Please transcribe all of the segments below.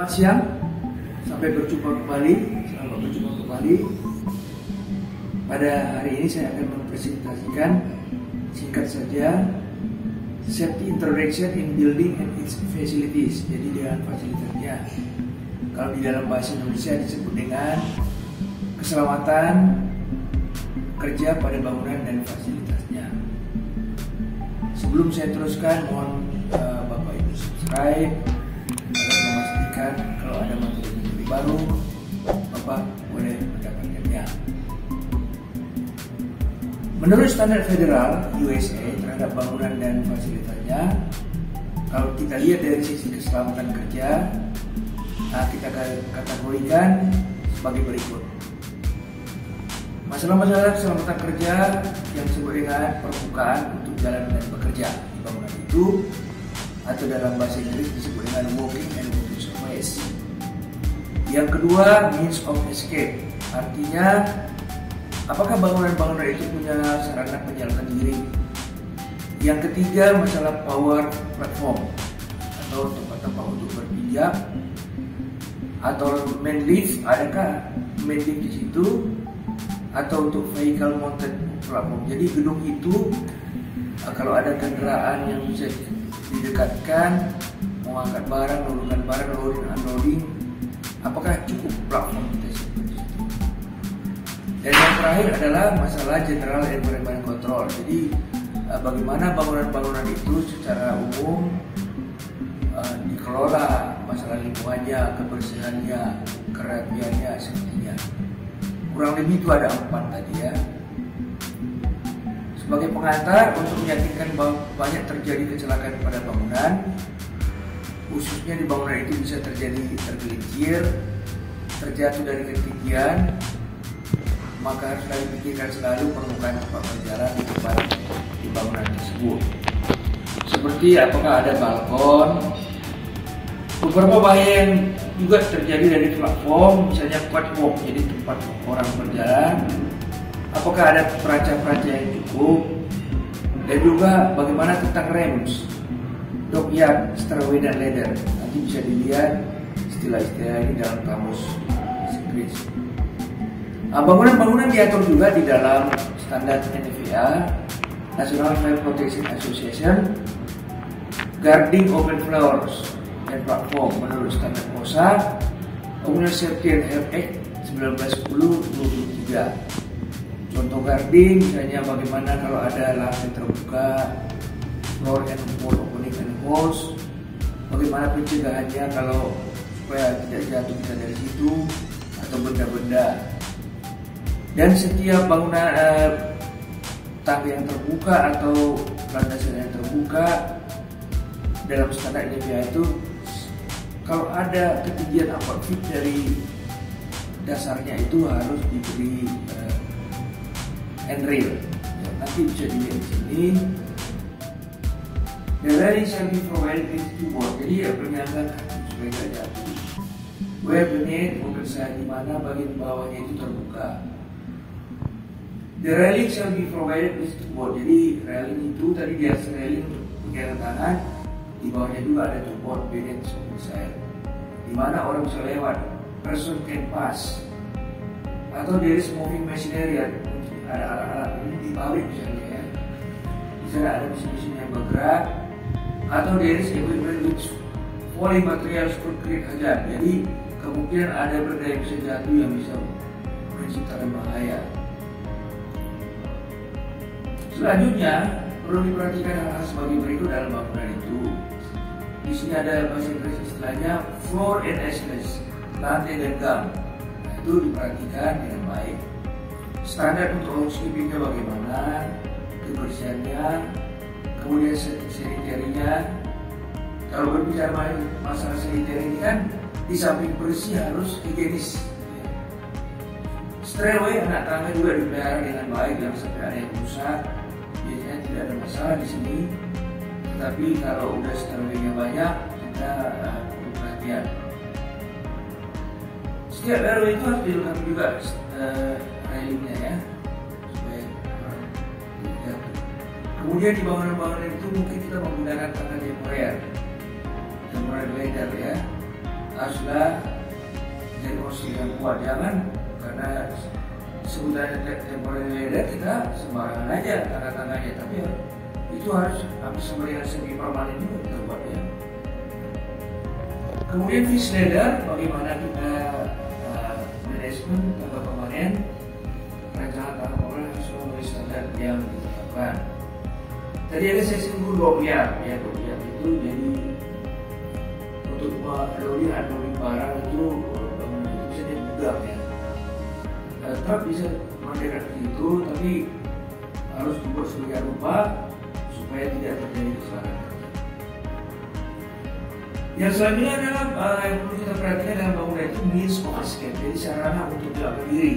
Selamat siang, sampai berjumpa kembali. Selamat berjumpa kembali. Pada hari ini saya akan mempresentasikan singkat saja safety introduction in building and its facilities. Jadi dengan fasilitasnya. Kalau di dalam bahasa Indonesia disebut dengan keselamatan kerja pada bangunan dan fasilitasnya. Sebelum saya teruskan, mohon Bapak Ibu subscribe agar memastikan kalau ada materi-materi baru Bapak boleh mendapatkannya. Menurut standar federal USA terhadap bangunan dan fasilitasnya, kalau kita lihat dari sisi keselamatan kerja, kita kategorikan sebagai berikut. Masalah-masalah keselamatan kerja yang disebut dengan permukaan untuk jalan dan bekerja di bangunan itu, atau dalam bahasa Inggris disebut dengan walking and working surface. Yang kedua, means of escape, artinya apakah bangunan-bangunan itu punya sarana penyelaman diri. Yang ketiga, masalah power platform atau tempat-tempat untuk berpijak atau main lift, adakah main lift di situ, atau untuk vehicle mounted platform. Jadi gedung itu kalau ada kendaraan yang bisa didekatkan, mengangkat barang, menurunkan barang, loading, unloading, apakah cukup platform tersebut? Dan yang terakhir adalah masalah general environment control. Jadi bagaimana bangunan-bangunan itu secara umum dikelola, masalah lingkungannya, kebersihannya, kerapiannya, sepertinya. Kurang lebih itu ada 4 tadi ya. Sebagai pengantar untuk meyakinkan bahwa banyak terjadi kecelakaan pada bangunan, khususnya di bangunan itu bisa terjadi tergelincir, terjatuh dari ketinggian, maka harus dipikirkan selalu permukaan tempat berjalan di depan di bangunan tersebut. Seperti apakah ada balkon. Beberapa bahaya yang juga terjadi dari platform, misalnya catwalk, jadi tempat orang berjalan. Apakah ada perancang-perancang yang cukup? Dan juga bagaimana tentang ramps, dockyard, stairway dan ladder. Nanti bisa dilihat istilah-istilah ini dalam kamus bahasa Inggris. Bangunan-bangunan diatur juga di dalam standar NFPA, National Fire Protection Association, guarding open floors dan platform menurut standar OSHA, Communal Safety and Health Act 1910-23. Contoh guarding misalnya bagaimana kalau ada lantai terbuka, floor and wall opening and holes, bagaimana pencegahannya kalau supaya tidak jatuh kita dari situ atau benda-benda. Dan setiap bangunan tangga yang terbuka atau landasan yang terbuka dalam standar NFPA itu, kalau ada ketinggian 4 feet dari dasarnya itu harus diberi handrail. Ya, nanti bisa dilihat di sini. The railing shall be provided with 2 board. Jadi ya penyangga supaya tidak jatuh. Where beneath, pemirsa, di mana bagian bawahnya itu terbuka. The railing shall be provided with 2 board. Jadi railing itu tadi di atas railing untuk pegangan tangan, di bawahnya juga ada 2 board beneath pemirsa, di mana orang bisa lewat, person can pass. Atau there is moving machinery, ada alat-alat ini di pabrik misalnya ya. Di sana ada mesin-mesin yang bergerak. Atau there is equipment which falling materials could create hazard. Jadi kemungkinan ada benda yang bisa jatuh yang bisa menciptakan bahaya. Selanjutnya perlu diperhatikan hal-hal sebagai berikut dalam bangunan itu. Di sini ada bahasa Inggris istilahnya floor and access, lantai dan gang. Nah, itu diperhatikan dengan baik. Standar untuk housekeepingnya bagaimana, kebersihannya, kemudian sanitarinya. Kalau berbicara masalah sanitari ini kan di samping bersih harus higienis. Stairway anak tangga juga dipelihara dengan baik, jangan sampai ada yang rusak. Biasanya tidak ada masalah di sini. Tetapi kalau udah stairway-nya banyak, kita perlu perhatian. Setiap stairway itu harus dilengkapi juga railingnya ya, supaya tidak jatuh. Kemudian di bangunan-bangunan itu mungkin kita menggunakan tangga temporer ladder ya, haruslah jadi posisi yang kuat. Jangan karena sebutannya temporary leader kita sembarangan aja tanda-tandanya, tapi itu harus sama dengan segi permanen juga kita buat ya. Kemudian fixed leader, bagaimana kita manajemen tangga permanen, rancangan tangga permanen harus memenuhi standar yang ditetapkan. Tadi ada saya singgung 2 pilar ya, 2 pilar itu jadi untuk loading unloading barang itu bisa dibuat ya. Tetap bisa mendekat itu, tapi harus dibuat sedemikian rupa supaya tidak terjadi kesalahan. Yang selanjutnya adalah yang perlu kita perhatikan dalam bangunan itu means of escape, jadi sarana untuk menyelamatkan diri.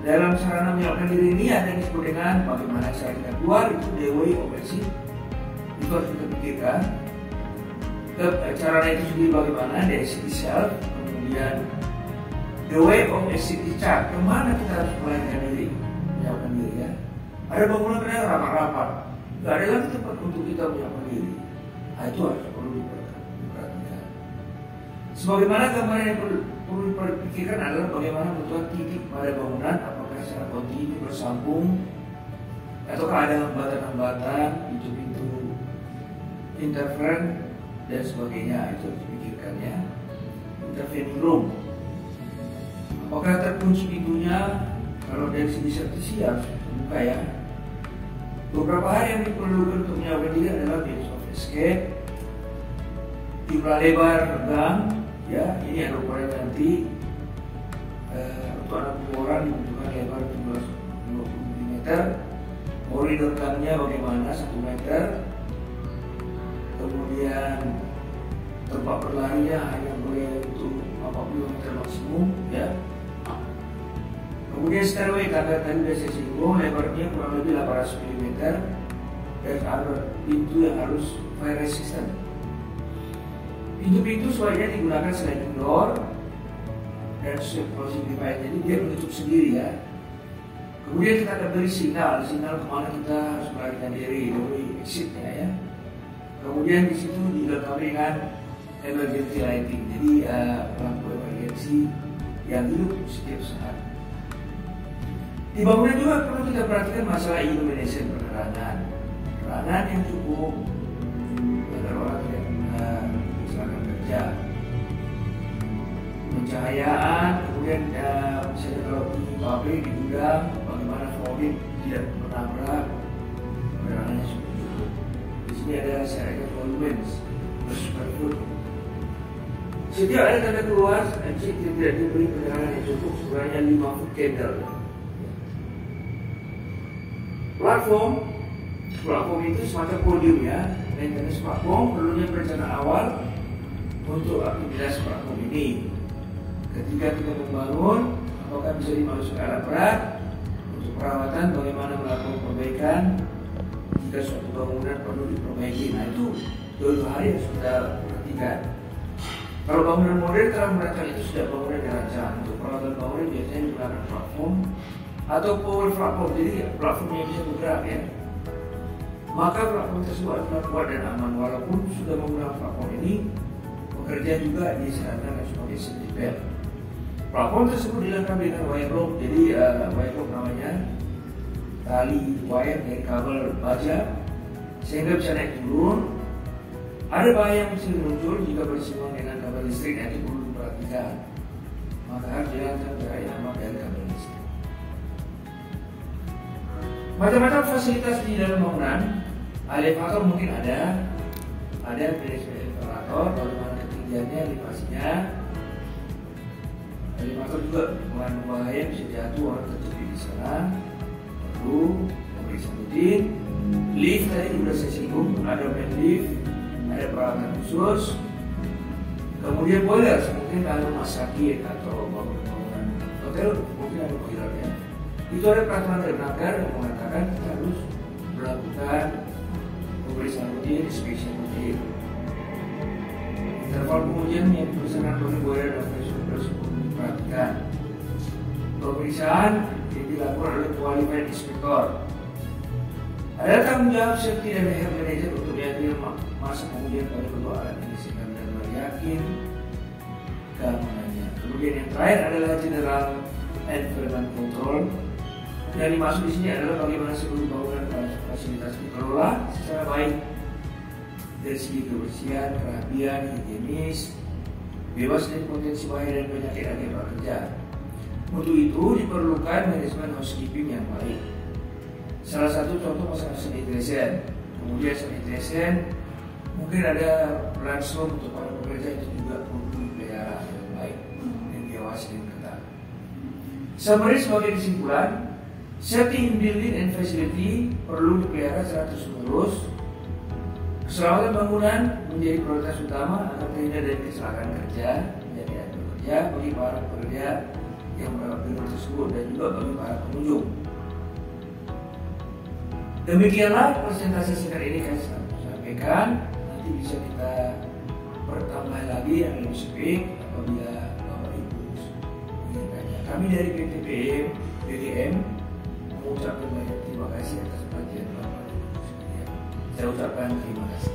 Dalam sarana menyelamatkan diri ini ada yang disebut dengan bagaimana cara kita keluar, itu the way of exit. Itu harus kita pikirkan. Caranya itu sendiri bagaimana, the exit itself, kemudian the way of exit discharge, kemana kita harus melarikan diri, menyelamatkan diri ya. Ada bangunan yang rapat-rapat, nggak ada lagi tempat untuk kita menyelamatkan diri. Nah, itu harus perlu diperhatikan. Sebagaimana gambaran yang perlu dipikirkan adalah bagaimana bentuk titik pada bangunan, apakah secara kontinu bersambung, ataukah ada hambatan-hambatan, pintu-pintu interferen dan sebagainya, itu harus dipikirkan ya. Intervening room, apakah terkunci pintunya? Kalau dari segi safety harus terbuka ya. Beberapa hal yang diperlukan untuk menyelamatkan diri adalah means of escape, jumlah lebar gang ya, ini ada ukuran nanti untuk anak orang dibutuhkan lebar 20 mm, koridor gangnya bagaimana 1 meter, kemudian tempat berlarinya hanya boleh untuk 40 meter maksimum ya. Kemudian stairway, tangga tadi sudah saya singgung, lebarnya kurang lebih 800 mm dan ada pintu yang harus fire resistant. Pintu-pintu sebaiknya digunakan sliding door dan closing device, jadi dia menutup sendiri ya. Kemudian kita akan beri signal kemana kita harus melarikan diri dari exitnya ya. Kemudian di situ dilengkapi dengan emergency lighting, jadi lampu emergency yang hidup setiap saat. Di bangunan juga perlu kita perhatikan masalah illumination, penerangan yang cukup agar orang tidak kecelakaan kerja. Pencahayaan, kemudian misalnya kalau di pabrik, di gudang, bagaimana fogging tidak menabrak, penerangannya cukup. Di sini ada syaratnya lumens per square foot. Setiap ada tanda keluar, exit tidak diberi penerangan yang cukup, sebenarnya 5 foot candle. Platform itu semacam podium ya. Maintenance platform perlunya perencanaan awal untuk aktivitas platform ini. Ketika kita membangun, apakah bisa dimasukkan alat berat untuk perawatan, bagaimana melakukan perbaikan jika suatu bangunan perlu diperbaiki. Nah itu dua hal yang sudah perhatikan. Kalau bangunan modern telah merancang itu sudah bangunan dirancang. Untuk peralatan bangunan biasanya digunakan platform atau power platform, jadi platform yang bisa bergerak ya. Maka platform tersebut adalah kuat dan aman. Walaupun sudah menggunakan platform ini, pekerja juga disarankan sebagai safety belt. Platform tersebut dilengkapi dengan wire rope, jadi wire rope namanya tali wire dari kabel baja sehingga bisa naik turun. Ada bahaya yang bisa muncul jika bersinggungan dengan kabel listrik, nanti perlu diperhatikan. Maka harus jalankan jarak yang aman dari kabel listrik. Macam-macam fasilitas di dalam bangunan. Elevator mungkin ada elevator, bagaimana ketinggiannya, elevasinya. Elevator juga mengandung bahaya, bisa jatuh, orang terjepit di sana. Perlu pemeriksaan rutin. Lift tadi sudah saya singgung, ada main lift, ada peralatan khusus. Kemudian boiler, mungkin kalau rumah sakit atau bangunan hotel mungkin ada boilernya. Itu ada peraturan dari Nagar yang mengatakan kita harus melakukan pemeriksaan rutin, inspection rutin. Interval pengujian yang diperlukan oleh boiler dan pressure tersebut diperhatikan. Pemeriksaan yang dilakukan oleh qualified inspector. Ada tanggung jawab safety dan health manager untuk mengatur masa pengujian pada kedua alat ini sehingga benar-benar yakin keamanannya. Kemudian yang terakhir adalah General Environment Control. Yang dimaksud di sini adalah bagaimana seluruh bangunan fasilitas dikelola secara baik dari segi kebersihan, kerapian, higienis, bebas dari potensi bahaya dan penyakit akibat kerja. Untuk itu diperlukan manajemen housekeeping yang baik. Salah satu contoh masalah sanitasi. Kemudian sanitasi mungkin ada langsung untuk para pekerja itu juga perlu dipelihara dengan baik dan diawasi dengan ketat. Summary sebagai kesimpulan, safety in building and facility perlu dipelihara secara terus-menerus. Keselamatan bangunan menjadi prioritas utama agar terhindar dari kecelakaan kerja dan bekerja bagi para pekerja yang merawat gedung tersebut dan juga bagi para pengunjung. Demikianlah presentasi singkat ini kami sampaikan. Nanti bisa kita bertambah lagi yang lebih spesifik apabila Bapak Ibu menginginkannya. Kami dari BGM mengucapkan banyak terima kasih atas perhatian Bapak Ibu sekalian. Saya ucapkan terima kasih.